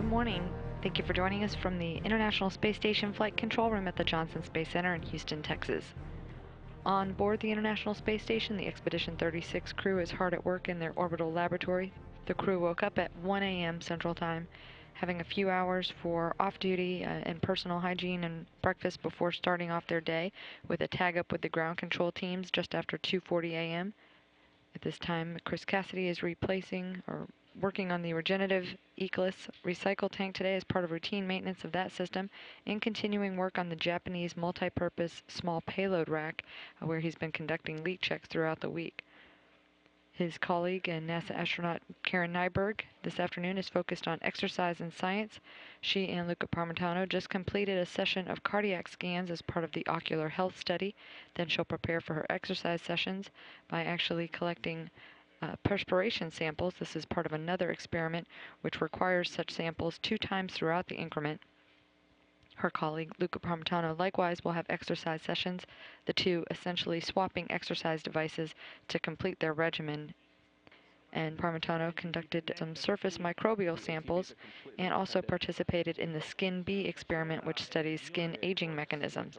Good morning. Thank you for joining us from the International Space Station Flight Control Room at the Johnson Space Center in Houston, Texas. On board the International Space Station, the Expedition 36 crew is hard at work in their orbital laboratory. The crew woke up at 1 a.m. Central Time, having a few hours for off-duty and personal hygiene and breakfast before starting off their day with a tag-up with the ground control teams just after 2:40 a.m. At this time, Chris Cassidy is working on the regenerative Eclipse recycle tank today as part of routine maintenance of that system, and continuing work on the Japanese multi-purpose small payload rack, where he's been conducting leak checks throughout the week. His colleague and NASA astronaut Karen Nyberg this afternoon is focused on exercise and science. She and Luca Parmitano just completed a session of cardiac scans as part of the ocular health study. Then she'll prepare for her exercise sessions by actually collecting perspiration samples. This is part of another experiment which requires such samples 2 times throughout the increment. Her colleague, Luca Parmitano, likewise will have exercise sessions, the two essentially swapping exercise devices to complete their regimen. And Parmitano conducted some surface microbial samples and also participated in the Skin B experiment, which studies skin aging mechanisms.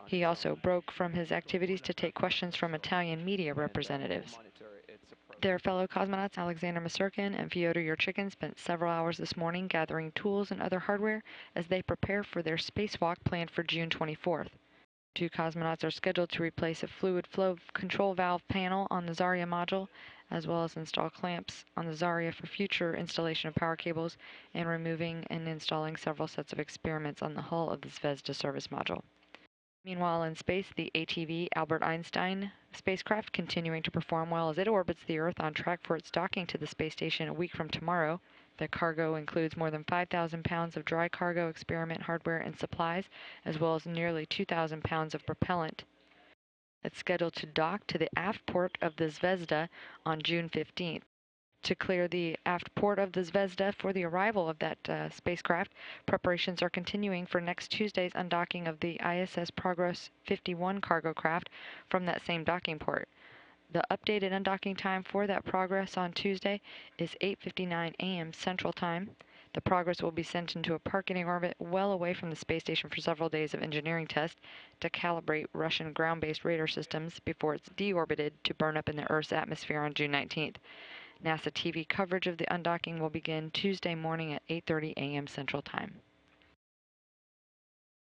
He also broke from his activities to take questions from Italian media representatives. Their fellow cosmonauts Alexander Masurkin and Fyodor Yurchikhin spent several hours this morning gathering tools and other hardware as they prepare for their spacewalk planned for June 24th. 2 cosmonauts are scheduled to replace a fluid flow control valve panel on the Zarya module, as well as install clamps on the Zarya for future installation of power cables, and removing and installing several sets of experiments on the hull of the Zvezda service module. Meanwhile, in space, the ATV Albert Einstein spacecraft continuing to perform well as it orbits the Earth, on track for its docking to the space station a week from tomorrow. The cargo includes more than 5,000 pounds of dry cargo, experiment hardware, and supplies, as well as nearly 2,000 pounds of propellant. It's scheduled to dock to the aft port of the Zvezda on June 15th. To clear the aft port of the Zvezda for the arrival of that spacecraft, preparations are continuing for next Tuesday's undocking of the ISS Progress 51 cargo craft from that same docking port. The updated undocking time for that Progress on Tuesday is 8:59 a.m. Central Time. The Progress will be sent into a parking orbit well away from the space station for several days of engineering tests to calibrate Russian ground-based radar systems before it's deorbited to burn up in the Earth's atmosphere on June 19th. NASA TV coverage of the undocking will begin Tuesday morning at 8:30 a.m. Central Time.